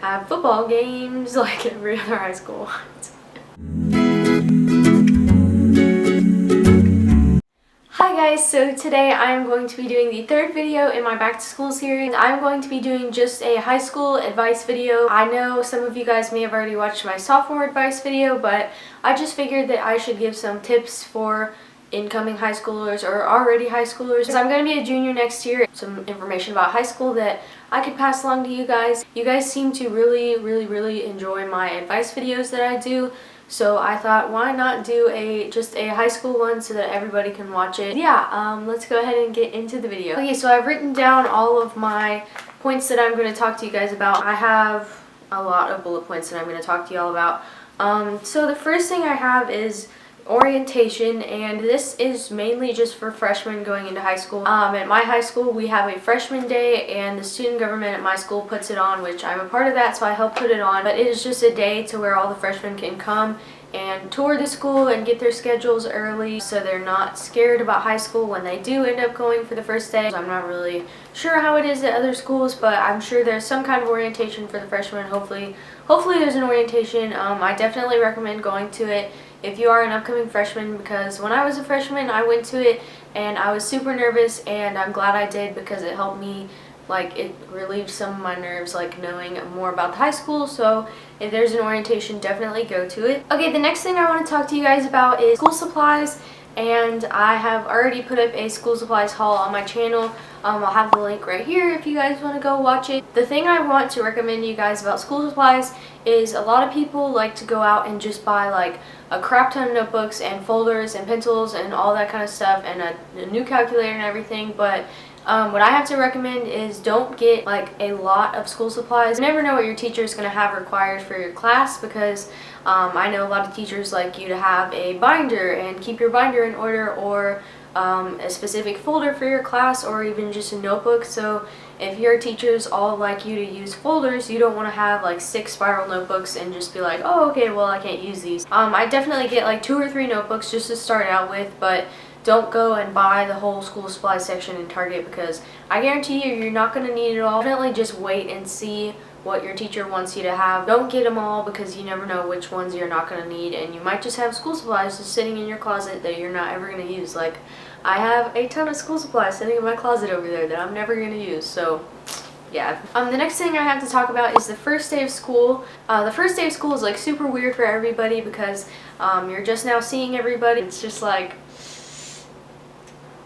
have football games like every other high school. Hi guys, so today I'm going to be doing the third video in my back to school series. I'm going to be doing just a high school advice video. I know some of you guys may have already watched my sophomore advice video, but I just figured that I should give some tips for incoming high schoolers or already high schoolers. So I'm going to be a junior next year. Some information about high school that I could pass along to you guys. You guys seem to really enjoy my advice videos that I do. So I thought, why not do just a high school one so that everybody can watch it. Yeah, let's go ahead and get into the video. Okay, so I've written down all of my points that I'm going to talk to you guys about. I have a lot of bullet points that I'm going to talk to you all about. So the first thing I have is orientation, and this is mainly just for freshmen going into high school. At my high school we have a freshman day, and the student government at my school puts it on, which I'm a part of that, so I help put it on. But it is just a day to where all the freshmen can come and tour the school and get their schedules early so they're not scared about high school when they do end up going for the first day. I'm not really sure how it is at other schools, but I'm sure there's some kind of orientation for the freshmen. Hopefully there's an orientation. I definitely recommend going to it if you are an upcoming freshman, because when I was a freshman I went to it and I was super nervous, and I'm glad I did because it helped me, like, it relieved some of my nerves, like knowing more about the high school. So if there's an orientation, definitely go to it. Okay, the next thing I want to talk to you guys about is school supplies, and I have already put up a school supplies haul on my channel. I'll have the link right here if you guys want to go watch it. The thing I want to recommend to you guys about school supplies is a lot of people like to go out and just buy like a crap ton of notebooks and folders and pencils and all that kind of stuff, and a new calculator and everything, but what I have to recommend is don't get like a lot of school supplies. You never know what your teacher is going to have required for your class, because I know a lot of teachers like you to have a binder and keep your binder in order, or a specific folder for your class, or even just a notebook. So if your teachers all like you to use folders, you don't want to have like 6 spiral notebooks and just be like, oh okay, well I can't use these. I definitely get like 2 or 3 notebooks just to start out with, but don't go and buy the whole school supply section in Target, because I guarantee you're not going to need it all. Definitely just wait and see what your teacher wants you to have. Don't get them all, because you never know which ones you're not going to need, and you might just have school supplies just sitting in your closet that you're not ever going to use. Like, I have a ton of school supplies sitting in my closet over there that I'm never going to use, so yeah. The next thing I have to talk about is the first day of school. The first day of school is like super weird for everybody, because you're just now seeing everybody. It's just like,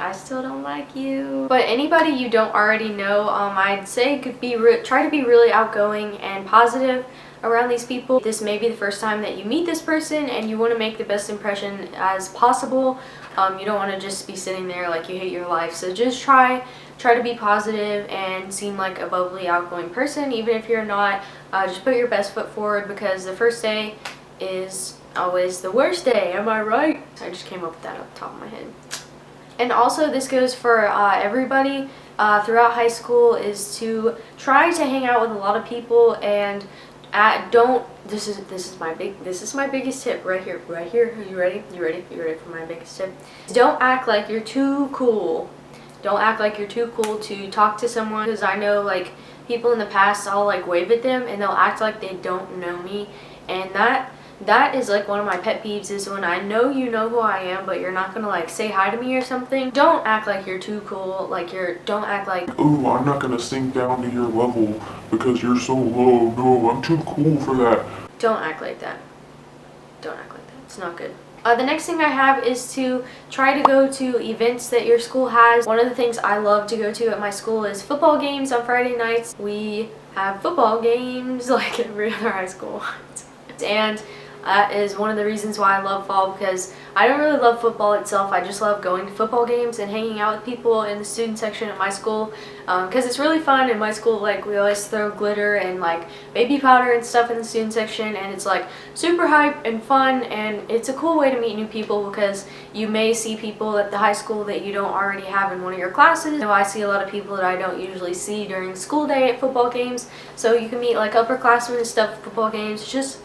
I still don't like you. But anybody you don't already know, I'd say try to be really outgoing and positive around these people. This may be the first time that you meet this person, and you want to make the best impression as possible. You don't want to just be sitting there like you hate your life. So just try to be positive and seem like a bubbly, outgoing person, even if you're not. Just put your best foot forward, because the first day is always the worst day. Am I right? I just came up with that off the top of my head. And also, this goes for everybody throughout high school, is to try to hang out with a lot of people, and don't. This is my biggest tip right here. You ready for my biggest tip? Don't act like you're too cool. Don't act like you're too cool to talk to someone, because I know like people in the past, I'll like wave at them and they'll act like they don't know me, and that is like one of my pet peeves, is when I know you know who I am, but you're not gonna like say hi to me or something. Don't act like you're too cool. Like, don't act like, oh, I'm not gonna sink down to your level because you're so low. No, I'm too cool for that. Don't act like that. Don't act like that. It's not good. The next thing I have is to try to go to events that your school has. One of the things I love to go to at my school is football games on Friday nights. We have football games like every other high school. And that is one of the reasons why I love fall, because I don't really love football itself. I just love going to football games and hanging out with people in the student section at my school, because it's really fun. In my school, like, we always throw glitter and like baby powder and stuff in the student section, and it's like super hype and fun, and it's a cool way to meet new people, because you may see people at the high school that you don't already have in one of your classes. You know, I see a lot of people that I don't usually see during school day at football games, so you can meet like upperclassmen and stuff at football games. It's just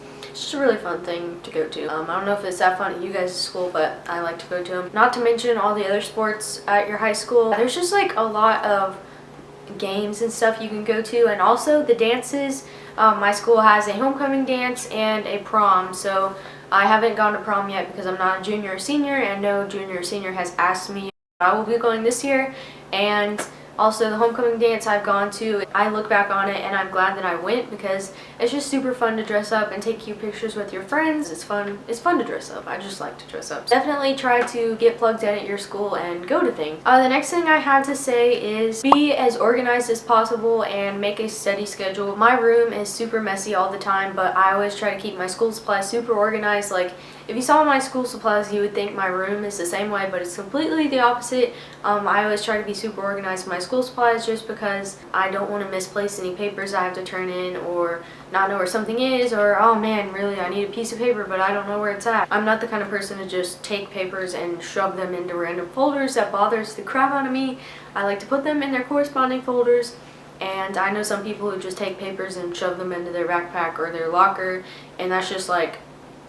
a really fun thing to go to. I don't know if it's that fun at you guys' school, but I like to go to them. Not to mention all the other sports at your high school. There's just like a lot of games and stuff you can go to, and also the dances. My school has a homecoming dance and a prom, so I haven't gone to prom yet because I'm not a junior or senior, and no junior or senior has asked me. I will be going this year, and also the homecoming dance I've gone to. I look back on it and I'm glad that I went because it's just super fun to dress up and take cute pictures with your friends. It's fun to dress up. I just like to dress up. Definitely try to get plugged in at your school and go to things. The next thing I have to say is be as organized as possible and make a study schedule. My room is super messy all the time, but I always try to keep my school supplies super organized. Like, if you saw my school supplies, you would think my room is the same way, but it's completely the opposite. I always try to be super organized with my school supplies just because I don't want to misplace any papers I have to turn in, or not know where something is, or oh man, really I need a piece of paper but I don't know where it's at. I'm not the kind of person to just take papers and shove them into random folders. That bothers the crap out of me. I like to put them in their corresponding folders. And I know some people who just take papers and shove them into their backpack or their locker, and that's just like,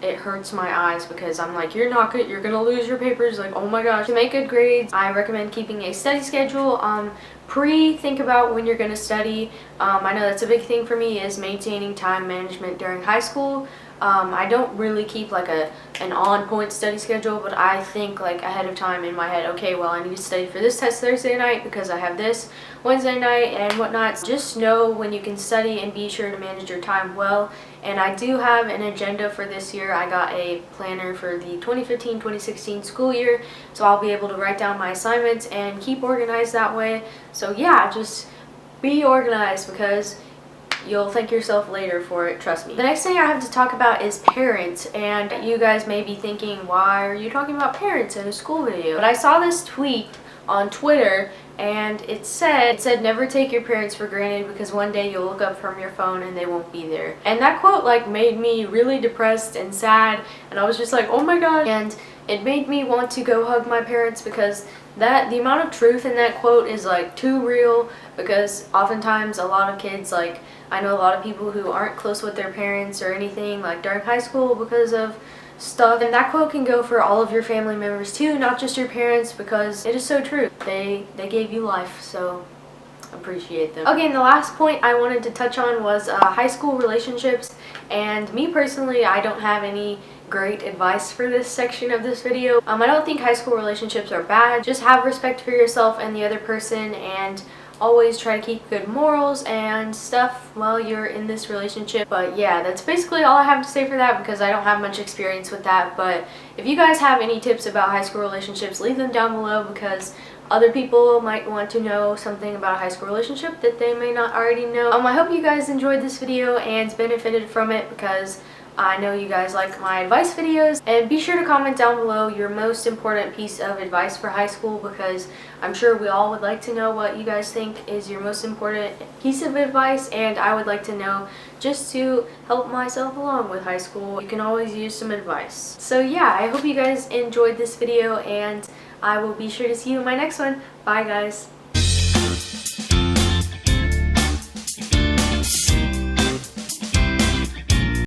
it hurts my eyes because I'm like, you're not good, you're gonna lose your papers, like, oh my gosh. To make good grades, I recommend keeping a study schedule. Think about when you're gonna study. I know that's a big thing for me, is maintaining time management during high school. I don't really keep like an on-point study schedule, but I think like ahead of time in my head, okay, well I need to study for this test Thursday night because I have this Wednesday night and whatnot. Just know when you can study and be sure to manage your time well. And I do have an agenda for this year. I got a planner for the 2015-2016 school year, so I'll be able to write down my assignments and keep organized that way. So yeah, just be organized because you'll thank yourself later for it, trust me. The next thing I have to talk about is parents, and you guys may be thinking, why are you talking about parents in a school video? But I saw this tweet on Twitter, and it said never take your parents for granted because one day you'll look up from your phone and they won't be there. And that quote like made me really depressed and sad, and I was just like, oh my god. And it made me want to go hug my parents because the amount of truth in that quote is like too real, because oftentimes a lot of kids, like I know a lot of people who aren't close with their parents or anything like during high school because of stuff, and that quote can go for all of your family members too, not just your parents, because it is so true. They gave you life, so appreciate them. Okay, and the last point I wanted to touch on was high school relationships, and me personally, I don't have any great advice for this section of this video. I don't think high school relationships are bad. Just have respect for yourself and the other person, and always try to keep good morals and stuff while you're in this relationship. But yeah, that's basically all I have to say for that because I don't have much experience with that. But if you guys have any tips about high school relationships, leave them down below because other people might want to know something about a high school relationship that they may not already know. I hope you guys enjoyed this video and benefited from it because I know you guys like my advice videos, and be sure to comment down below your most important piece of advice for high school because I'm sure we all would like to know what you guys think is your most important piece of advice, and I would like to know just to help myself along with high school. You can always use some advice. So yeah, I hope you guys enjoyed this video, and I will be sure to see you in my next one. Bye guys.